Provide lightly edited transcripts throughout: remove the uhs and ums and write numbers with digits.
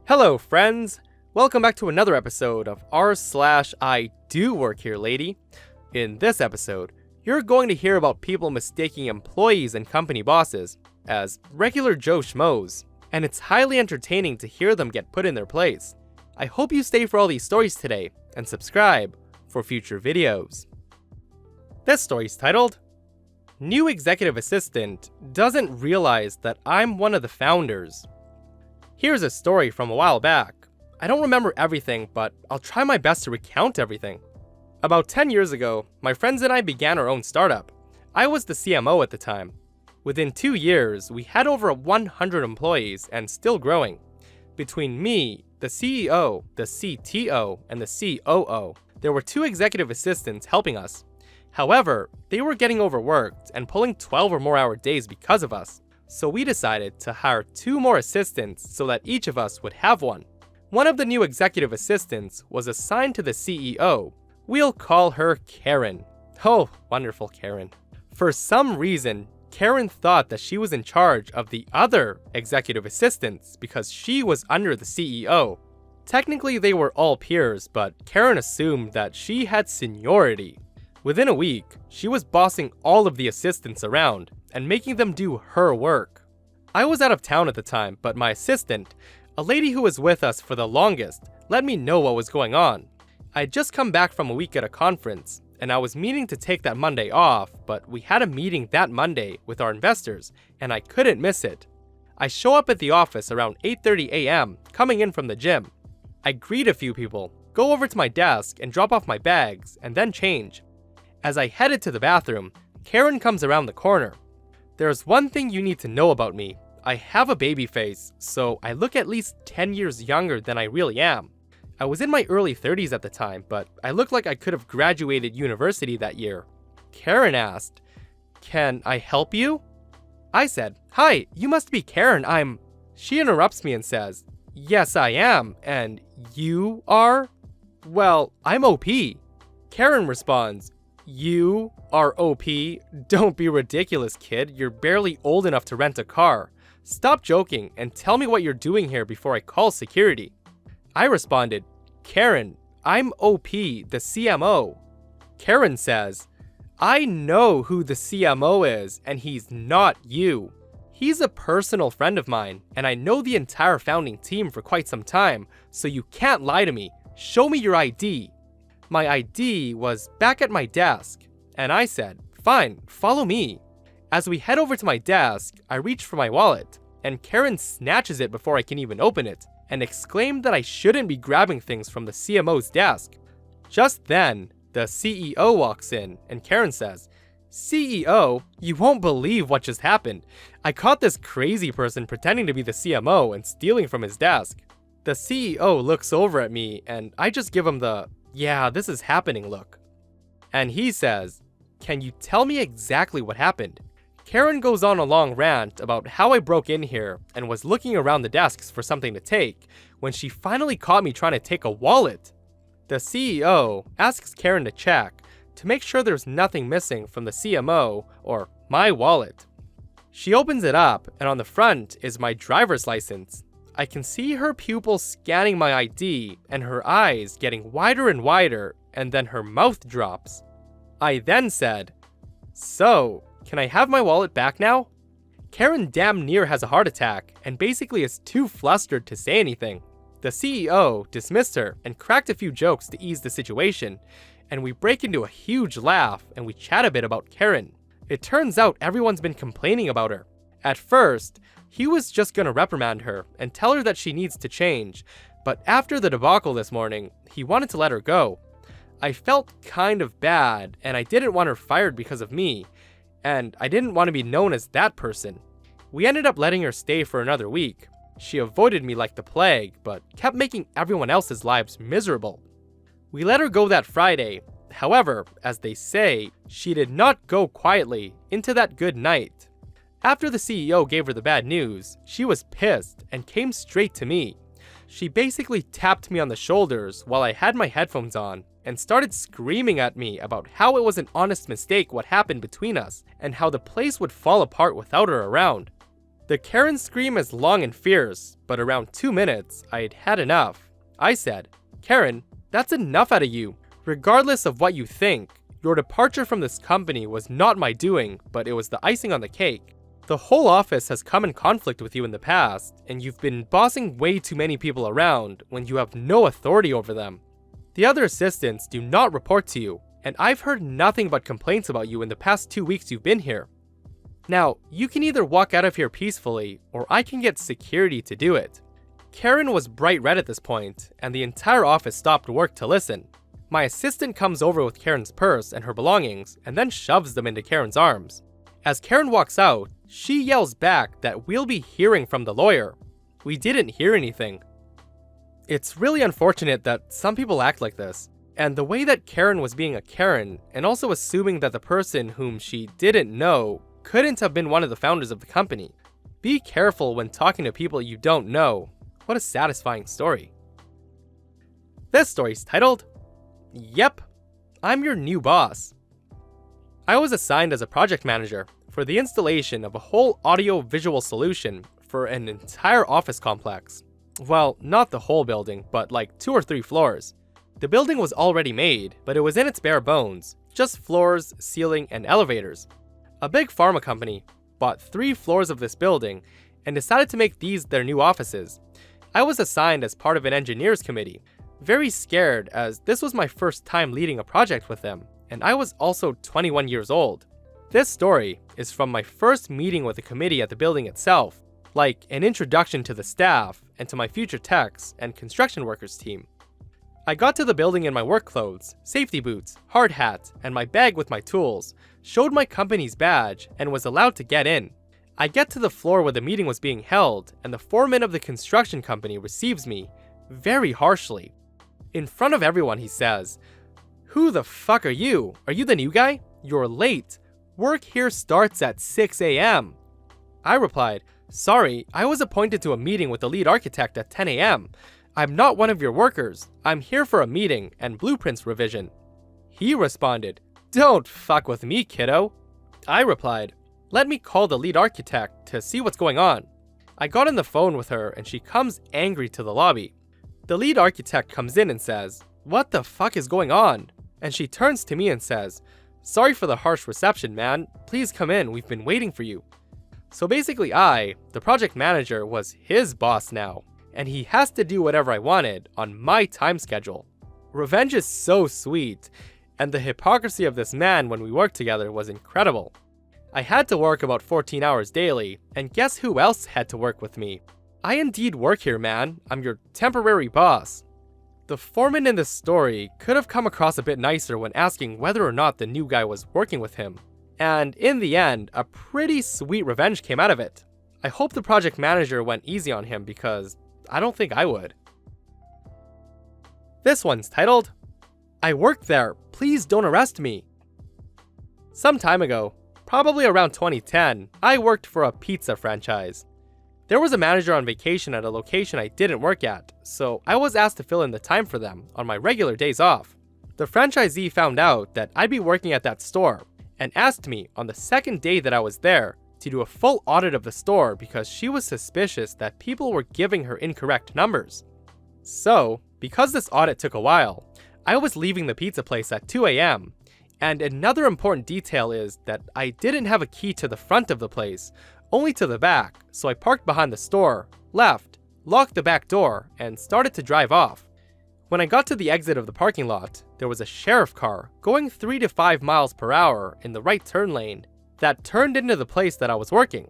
Hello friends! Welcome back to another episode of r/I do work here lady. In this episode, you're going to hear about people mistaking employees and company bosses as regular Joe Schmoes, and it's highly entertaining to hear them get put in their place. I hope you stay for all these stories today, and subscribe for future videos. This story's titled, New Executive Assistant Doesn't Realize That I'm One of the Founders. Here's a story from a while back. I don't remember everything, but I'll try my best to recount everything. About 10 years ago, my friends and I began our own startup. I was the CMO at the time. Within 2 years, we had over 100 employees and still growing. Between me, the CEO, the CTO, and the COO, there were 2 executive assistants helping us. However, they were getting overworked and pulling 12 or more hour days because of us. So we decided to hire 2 more assistants so that each of us would have one. One of the new executive assistants was assigned to the CEO. We'll call her Karen. Oh, wonderful Karen. For some reason, Karen thought that she was in charge of the other executive assistants because she was under the CEO. Technically, they were all peers, but Karen assumed that she had seniority. Within a week, she was bossing all of the assistants around and making them do her work. I was out of town at the time, but my assistant, a lady who was with us for the longest, let me know what was going on. I'd just come back from a week at a conference, and I was meaning to take that Monday off, but we had a meeting that Monday with our investors, and I couldn't miss it. I show up at the office around 8:30 a.m., coming in from the gym. I greet a few people, go over to my desk and drop off my bags, and then change. As I headed to the bathroom, Karen comes around the corner. There's one thing you need to know about me. I have a baby face, so I look at least 10 years younger than I really am. I was in my early 30s at the time, but I looked like I could have graduated university that year. Karen asked, "Can I help you?" I said, "Hi, you must be Karen, She interrupts me and says, "Yes, I am, and you are?" "Well, I'm OP." Karen responds, "You are OP? Don't be ridiculous, kid. You're barely old enough to rent a car. Stop joking and tell me what you're doing here before I call security." I responded, "Karen, I'm OP, the CMO." Karen says, "I know who the CMO is, and he's not you. He's a personal friend of mine, and I know the entire founding team for quite some time, so you can't lie to me. Show me your ID." My ID was back at my desk, and I said, "Fine, follow me." As we head over to my desk, I reach for my wallet, and Karen snatches it before I can even open it, and exclaimed that I shouldn't be grabbing things from the CMO's desk. Just then, the CEO walks in, and Karen says, "CEO, you won't believe what just happened. I caught this crazy person pretending to be the CMO and stealing from his desk." The CEO looks over at me, and I just give him the, "Yeah, this is happening" look. And he says, "Can you tell me exactly what happened?" Karen goes on a long rant about how I broke in here and was looking around the desks for something to take when she finally caught me trying to take a wallet. The CEO asks Karen to check to make sure there's nothing missing from the CMO or my wallet. She opens it up, and on the front is my driver's license. I can see her pupils scanning my ID and her eyes getting wider and wider, and then her mouth drops. I then said, "So, can I have my wallet back now?" Karen damn near has a heart attack and basically is too flustered to say anything. The CEO dismissed her and cracked a few jokes to ease the situation, and we break into a huge laugh and we chat a bit about Karen. It turns out everyone's been complaining about her. At first, he was just gonna reprimand her and tell her that she needs to change, but after the debacle this morning, he wanted to let her go. I felt kind of bad, and I didn't want her fired because of me, and I didn't want to be known as that person. We ended up letting her stay for another week. She avoided me like the plague, but kept making everyone else's lives miserable. We let her go that Friday. However, as they say, she did not go quietly into that good night. After the CEO gave her the bad news, she was pissed and came straight to me. She basically tapped me on the shoulders while I had my headphones on and started screaming at me about how it was an honest mistake what happened between us and how the place would fall apart without her around. The Karen scream is long and fierce, but around 2 minutes, I'd had enough. I said, "Karen, that's enough out of you. Regardless of what you think, your departure from this company was not my doing, but it was the icing on the cake. The whole office has come in conflict with you in the past, and you've been bossing way too many people around when you have no authority over them. The other assistants do not report to you, and I've heard nothing but complaints about you in the past 2 weeks you've been here. Now, you can either walk out of here peacefully, or I can get security to do it." Karen was bright red at this point, and the entire office stopped work to listen. My assistant comes over with Karen's purse and her belongings, and then shoves them into Karen's arms. As Karen walks out, she yells back that we'll be hearing from the lawyer. We didn't hear anything. It's really unfortunate that some people act like this, and the way that Karen was being a Karen, and also assuming that the person whom she didn't know couldn't have been one of the founders of the company. Be careful when talking to people you don't know. What a satisfying story. This story's titled, "Yep, I'm your new boss." I was assigned as a project manager for the installation of a whole audio-visual solution for an entire office complex. Well, not the whole building, but like 2 or 3 floors. The building was already made, but it was in its bare bones, just floors, ceiling, and elevators. A big pharma company bought 3 floors of this building and decided to make these their new offices. I was assigned as part of an engineers committee, very scared as this was my first time leading a project with them, and I was also 21 years old. This story is from my first meeting with the committee at the building itself, like an introduction to the staff and to my future techs and construction workers team. I got to the building in my work clothes, safety boots, hard hat, and my bag with my tools, showed my company's badge, and was allowed to get in. I get to the floor where the meeting was being held, and the foreman of the construction company receives me, very harshly. In front of everyone, he says, "Who the fuck are you? Are you the new guy? You're late. Work here starts at 6 a.m. I replied, "Sorry, I was appointed to a meeting with the lead architect at 10 a.m. I'm not one of your workers. I'm here for a meeting and blueprints revision." He responded, "Don't fuck with me, kiddo." I replied, "Let me call the lead architect to see what's going on." I got on the phone with her and she comes angry to the lobby. The lead architect comes in and says, "What the fuck is going on?" And she turns to me and says, "Sorry for the harsh reception, man. Please come in, we've been waiting for you." So basically I, the project manager, was his boss now, and he has to do whatever I wanted on my time schedule. Revenge is so sweet, and the hypocrisy of this man when we worked together was incredible. I had to work about 14 hours daily, and guess who else had to work with me? I indeed work here, man. I'm your temporary boss. The foreman in this story could have come across a bit nicer when asking whether or not the new guy was working with him. And in the end, a pretty sweet revenge came out of it. I hope the project manager went easy on him because I don't think I would. This one's titled, "I work there, please don't arrest me." Some time ago, probably around 2010, I worked for a pizza franchise. There was a manager on vacation at a location I didn't work at, so I was asked to fill in the time for them on my regular days off. The franchisee found out that I'd be working at that store and asked me on the second day that I was there to do a full audit of the store because she was suspicious that people were giving her incorrect numbers. So, because this audit took a while, I was leaving the pizza place at 2 a.m. And another important detail is that I didn't have a key to the front of the place, only to the back, so I parked behind the store, left, locked the back door, and started to drive off. When I got to the exit of the parking lot, there was a sheriff car going 3 to 5 miles per hour in the right turn lane that turned into the place that I was working.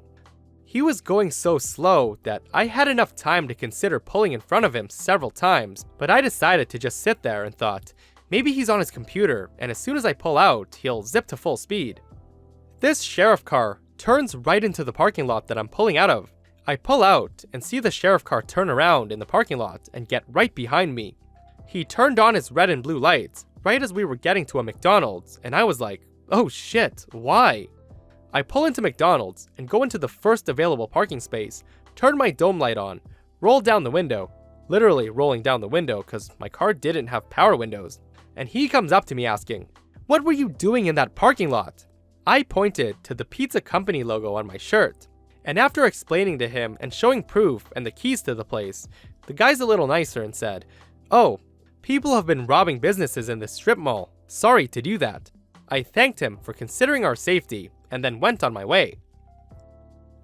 He was going so slow that I had enough time to consider pulling in front of him several times, but I decided to just sit there and thought, maybe he's on his computer, and as soon as I pull out, he'll zip to full speed. This sheriff car turns right into the parking lot that I'm pulling out of. I pull out and see the sheriff car turn around in the parking lot and get right behind me. He turned on his red and blue lights right as we were getting to a McDonald's, and I was like, oh shit, why? I pull into McDonald's and go into the first available parking space, turn my dome light on, roll down the window, literally rolling down the window because my car didn't have power windows, and he comes up to me asking, "What were you doing in that parking lot?" I pointed to the pizza company logo on my shirt, And after explaining to him and showing proof and the keys to the place, the guy's a little nicer and said, "Oh, people have been robbing businesses in this strip mall. Sorry to do that." I thanked him for considering our safety and then went on my way.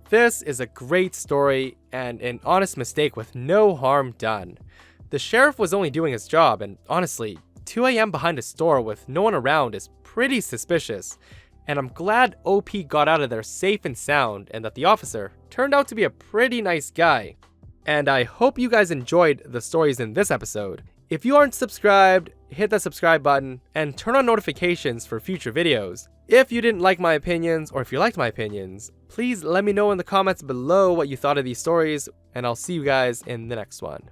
This is a great story and an honest mistake with no harm done. The sheriff was only doing his job, and honestly, 2 a.m. behind a store with no one around is pretty suspicious. And I'm glad OP got out of there safe and sound and that the officer turned out to be a pretty nice guy. And I hope you guys enjoyed the stories in this episode. If you aren't subscribed, hit that subscribe button and turn on notifications for future videos. If you didn't like my opinions or if you liked my opinions, please let me know in the comments below what you thought of these stories, and I'll see you guys in the next one.